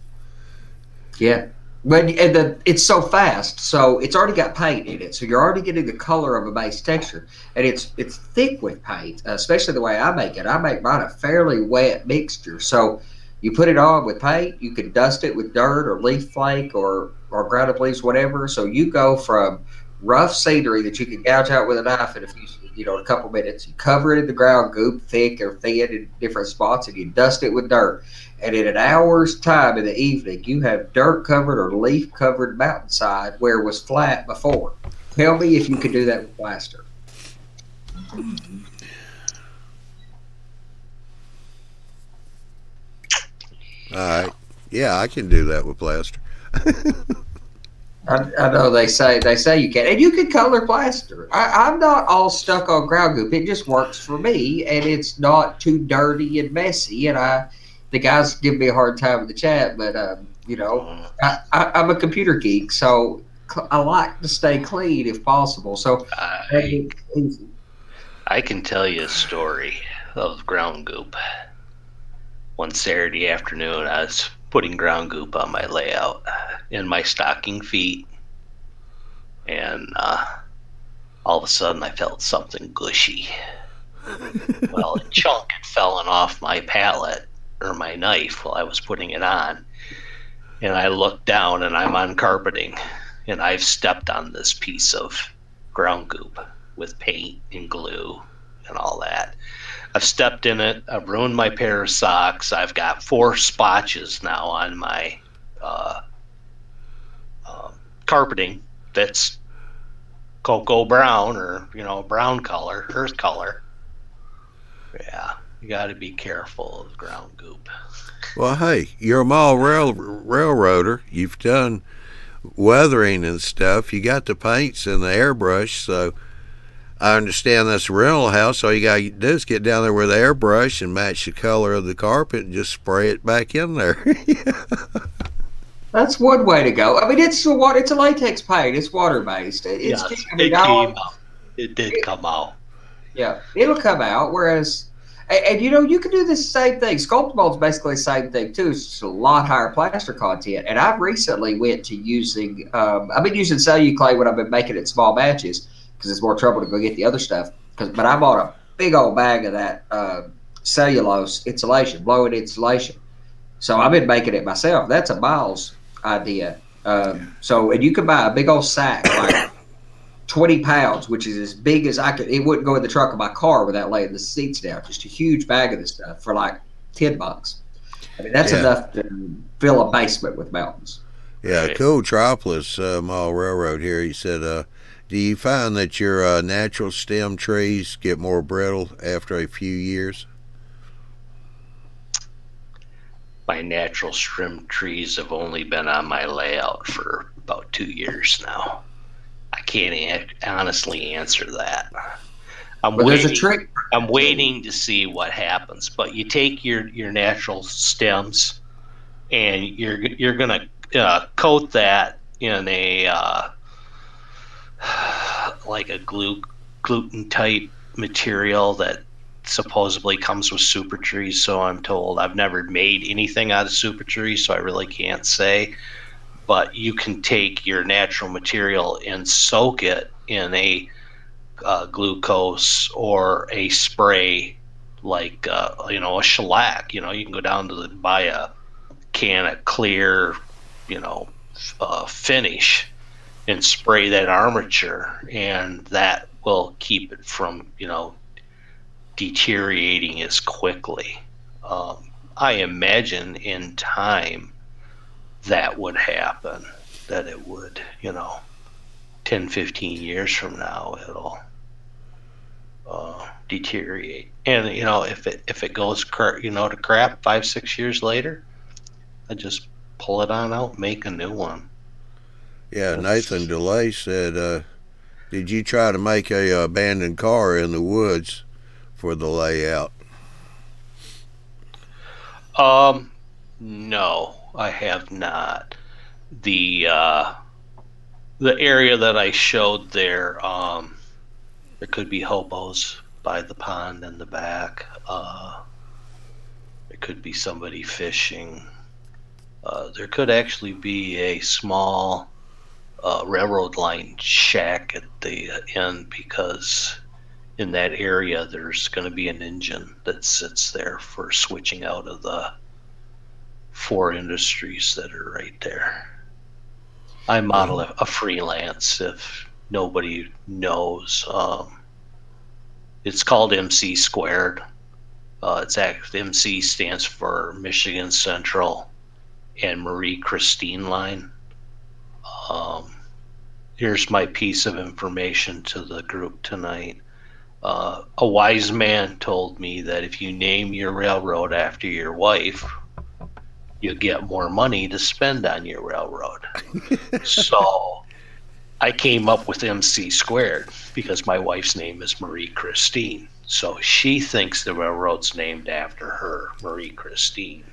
Yeah. But it's so fast, so it's already got paint in it, so you're already getting the color of a base texture, and it's thick with paint, especially the way I make it. I make mine a fairly wet mixture, so you put it on with paint. You can dust it with dirt or leaf flake or ground up leaves, whatever. So you go from rough scenery that you can gouge out with a knife in a couple minutes. You cover it in the ground goop, thick or thin in different spots, and you dust it with dirt. And in an hour's time in the evening, you have dirt covered or leaf covered mountainside where it was flat before. Tell me if you could do that with plaster. All right. Yeah, I can do that with plaster. I know they say you can, and you can color plaster. I'm not all stuck on ground goop. It just works for me, and it's not too dirty and messy. And the guys give me a hard time in the chat, but I'm a computer geek, so I like to stay clean if possible. So I can tell you a story of ground goop. One Saturday afternoon, I was putting ground goop on my layout in my stocking feet, and all of a sudden I felt something gushy. Well, a chunk had fallen off my palette or my knife while I was putting it on, and I looked down and I'm on carpeting, and I've stepped on this piece of ground goop with paint and glue and all that. I've stepped in it. I've ruined my pair of socks. I've got 4 spotches now on my carpeting that's cocoa brown or brown color, earth color. Yeah, you got to be careful of ground goop. Well, hey, you're a mall railroader. You've done weathering and stuff. You got the paints and the airbrush, so I understand that's a rental house. All you got to do is get down there with the airbrush and match the color of the carpet and just spray it back in there. That's one way to go. I mean, it's a latex paint. It's water-based. It did come out. Yeah, it'll come out. Whereas, and you can do the same thing. Sculpt mold's basically the same thing too. It's just a lot higher plaster content. And I've recently went to using. I've been using celluclay when I've been making it in small batches because it's more trouble to go get the other stuff. But I bought a big old bag of that cellulose insulation, blow-in insulation. So I've been making it myself. That's a Miles idea. And you can buy a big old sack, like 20 pounds, which is as big as I could. It wouldn't go in the trunk of my car without laying the seats down. Just a huge bag of this stuff for like $10. I mean, that's enough to fill a basement with mountains. Yeah, cool. Tropolis Mall Railroad here. He said, do you find that your natural stem trees get more brittle after a few years? My natural stem trees have only been on my layout for about 2 years now. I can't honestly answer that. There's a trick. I'm waiting to see what happens. But you take your natural stems, and you're gonna coat that in a like a gluten type material that supposedly comes with super trees, so I'm told. I've never made anything out of super trees, so I really can't say. But you can take your natural material and soak it in a glucose or a spray like a shellac. You can go down to buy a can of clear finish and spray that armature, and that will keep it from deteriorating as quickly. I imagine in time that would happen, that it would 10-15 years from now it'll deteriorate, and if it goes to crap 5-6 years later, I just pull it on out and make a new one. Yeah, Nathan DeLay said, did you try to make a abandoned car in the woods for the layout? No, I have not. The area that I showed there, there could be hobos by the pond in the back. It could be somebody fishing. There could actually be a small railroad line shack at the end, because in that area there's going to be an engine that sits there for switching out of the 4 industries that are right there. I model a freelance, if nobody knows. It's called MC squared. MC stands for Michigan Central and Marie Christine Line. Here's my piece of information to the group tonight. A wise man told me that if you name your railroad after your wife, you'll get more money to spend on your railroad. So I came up with MC squared because my wife's name is Marie Christine. So she thinks the railroad's named after her, Marie Christine.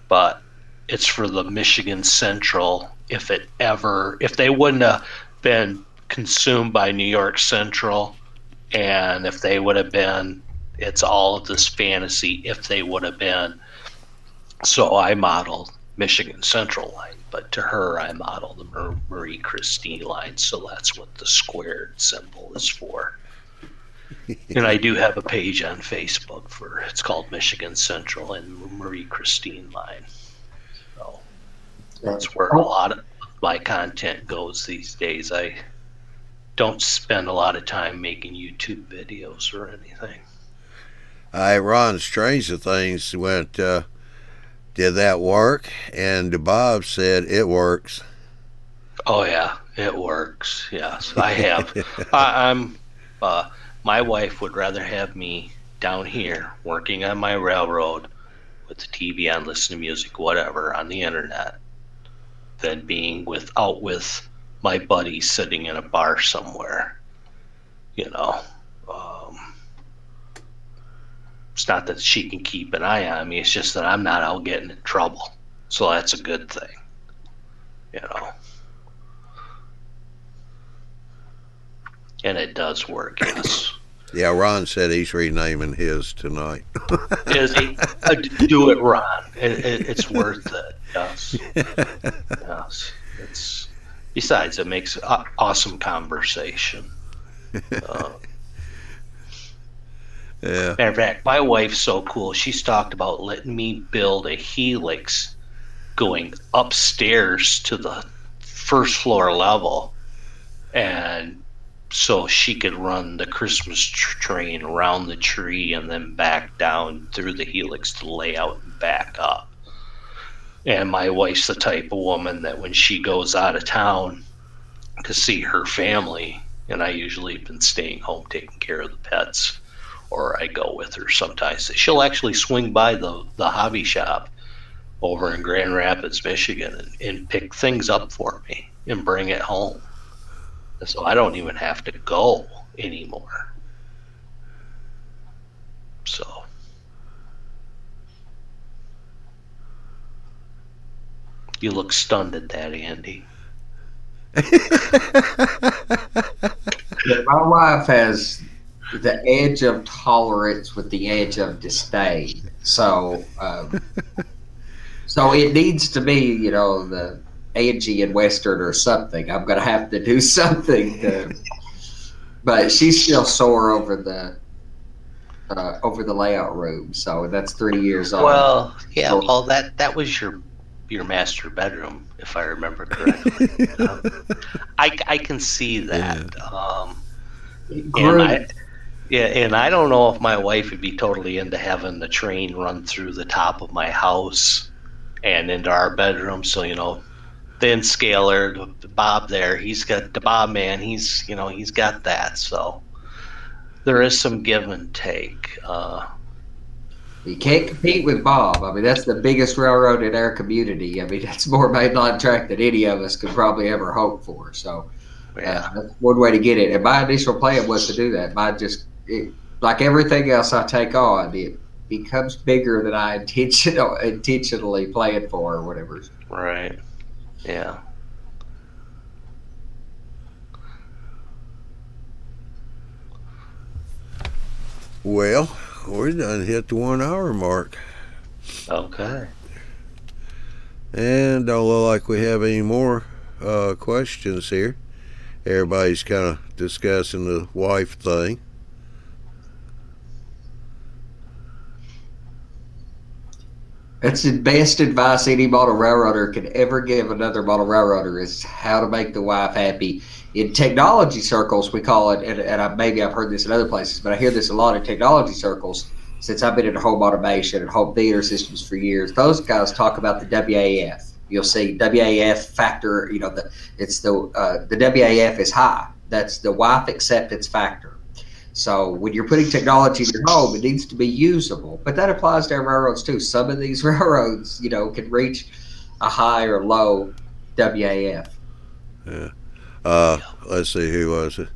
But it's for the Michigan Central. If they wouldn't have been consumed by New York Central, and if they would have been, it's all of this fantasy, if they would have been. So I modeled Michigan Central line, but to her I modeled the Marie Christine line, so that's what the squared symbol is for. And I do have a page on Facebook it's called Michigan Central and Marie Christine line. So that's where a lot of my content goes these days. I don't spend a lot of time making YouTube videos or anything. Ron Stranger Things went, did that work? And Bob said it works. Oh yeah, it works. Yes, I have. I'm. My wife would rather have me down here working on my railroad with the TV on, listening to music, whatever, on the internet, than being out with my buddy sitting in a bar somewhere. You know, it's not that she can keep an eye on me. It's just that I'm not out getting in trouble. So that's a good thing. You know. And it does work, yes. Yeah, Ron said he's renaming his tonight. Is he? Do it, Ron. It's worth it. Yes. Yes. Besides, it makes awesome conversation. Yeah. Matter of fact, my wife's so cool. She's talked about letting me build a helix going upstairs to the first floor level, and so she could run the Christmas train around the tree and then back down through the helix to lay out and back up. And my wife's the type of woman that when she goes out of town to see her family, and I usually have been staying home taking care of the pets, or I go with her sometimes, she'll actually swing by the hobby shop over in Grand Rapids, Michigan, and pick things up for me and bring it home. So I don't even have to go anymore. So. You look stunned at that, Andy. My wife has the edge of tolerance with the edge of disdain. So, so it needs to be, the Angie and Western or something. I'm going to have to do something. But she's still sore over the layout room. So that's 3 years old. Well, yeah. So, well, that was your master bedroom, if I remember correctly. I can see that. And I don't know if my wife would be totally into having the train run through the top of my house and into our bedroom. So, thin scaler, Bob there, he's got the Bob man, he's got that. So there is some give and take. You can't compete with Bob. I mean, that's the biggest railroad in our community. I mean, that's more mainline track than any of us could probably ever hope for. So that's one way to get it. And my initial plan was to do that. Like everything else I take on, it becomes bigger than I intentionally planned for or whatever. Right. Yeah. Well, we done hit the 1 hour mark. Okay. And don't look like we have any more questions here. Everybody's kind of discussing the wife thing. That's the best advice any model railroader could ever give another model railroader is how to make the wife happy. In technology circles, we call it, and maybe I've heard this in other places, but I hear this a lot in technology circles since I've been in home automation and home theater systems for years. Those guys talk about the WAF. You'll see WAF factor, the WAF is high. That's the wife acceptance factor. So when you're putting technology in your home, it needs to be usable. But that applies to our railroads too. Some of these railroads, can reach a high or low WAF. Yeah. Let's see, who was it?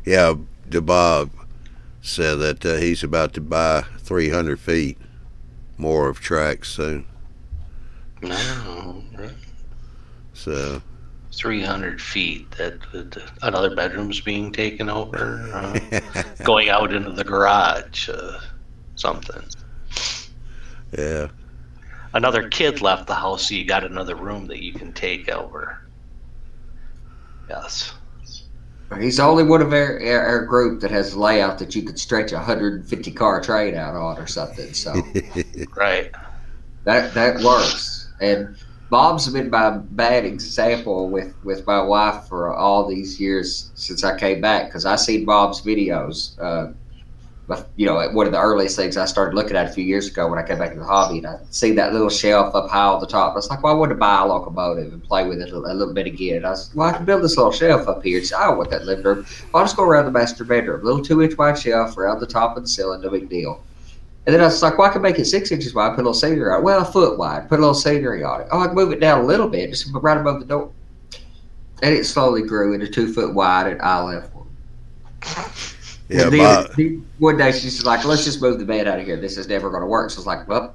Yeah, DeBob said that he's about to buy 300 feet more of tracks soon. No. So 300 feet. That another bedroom's being taken over. Going out into the garage. Something. Yeah. Another kid left the house, so you got another room that you can take over. Yes. He's the only one of our group that has a layout that you could stretch a 150 car train out on or something. So Right. That works. And Bob's been my bad example with my wife for all these years since I came back, because I seen Bob's videos. One of the earliest things I started looking at a few years ago when I came back to the hobby, and I see that little shelf up high on the top. I was like, well, I want to buy a locomotive and play with it a little bit again. I was like, well, I can build this little shelf up here. So I don't want that living room. Well, I'll just go around the master bedroom, little 2-inch wide shelf around the top of the ceiling, no big deal. And then I was like, well, I can make it 6 inches wide, put a little scenery on it. Well, a foot wide, put a little scenery on it. Oh, I can move it down a little bit, just right above the door. And it slowly grew into 2 foot wide at eye level. Yeah, and then one day she's like, let's just move the bed out of here. This is never going to work. So I was like, well,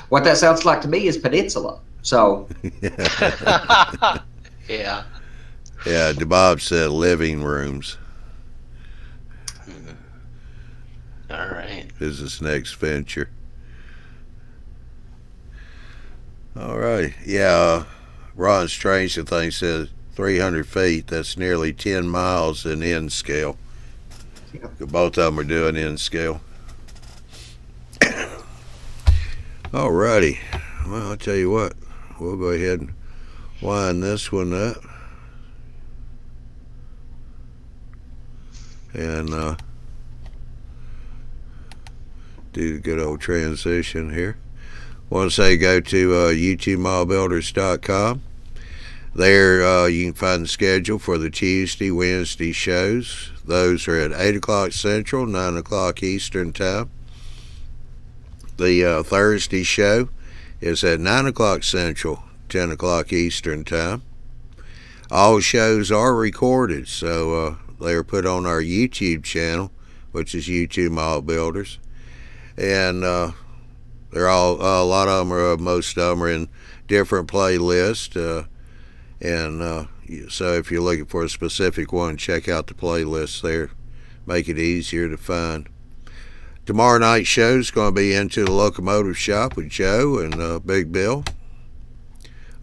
what that sounds like to me is peninsula. So. Yeah. Yeah, DeBob said living rooms. All right. Is his next venture. All right. Yeah, Ron Stranger thing says 300 feet. That's nearly 10 miles in N scale. Both of them are doing N scale. All righty. Well, I'll tell you what. We'll go ahead and wind this one up. And do the good old transition here. Want to say go to YouTubeModelBuilders.com. There you can find the schedule for the Tuesday, Wednesday shows. Those are at 8 o'clock Central, 9 o'clock Eastern Time. The Thursday show is at 9 o'clock Central, 10 o'clock Eastern Time. All shows are recorded, so they are put on our YouTube channel, which is YouTube Model Builders. And they're all, a lot of them are, most of them are in different playlists. So if you're looking for a specific one, check out the playlists there. Make it easier to find. Tomorrow night's show is going to be Into the Locomotive Shop with Joe and Big Bill.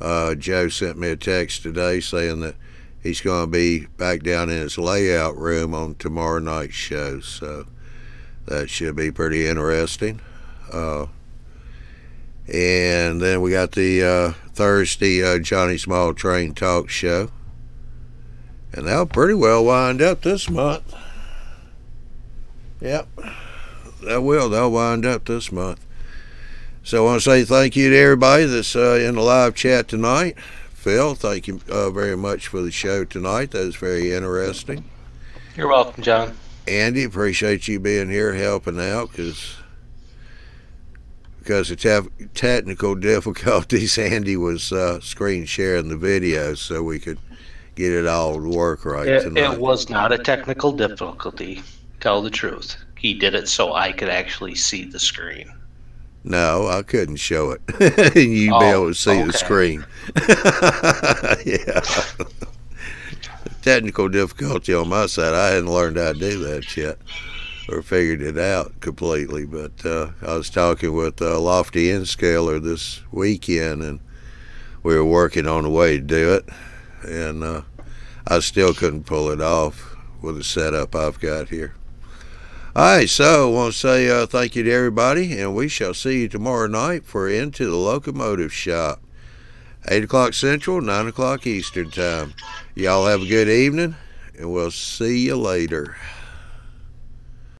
Joe sent me a text today saying that he's going to be back down in his layout room on tomorrow night's show. So that should be pretty interesting. And then we got the Thursday Johnny Small Train Talk Show. And that'll pretty well wind up this month. Yep. They'll wind up this month. So I want to say thank you to everybody that's in the live chat tonight. Phil, thank you very much for the show tonight. That was very interesting. You're welcome, John. Andy, appreciate you being here helping out because of technical difficulties. Andy was screen sharing the video so we could get it all to work right tonight. It was not a technical difficulty. Tell the truth. He did it so I could actually see the screen. No, I couldn't show it. And you'd be able to see the screen. Yeah. Technical difficulty on my side. I hadn't learned how to do that yet. or figured it out completely. But I was talking with a Lofty End Scaler this weekend, and we were working on a way to do it, and I still couldn't pull it off with the setup I've got here. Alright, so I want to say thank you to everybody, and we shall see you tomorrow night for Into the Locomotive Shop. 8 o'clock Central, 9 o'clock Eastern Time. Y'all have a good evening, and we'll see you later.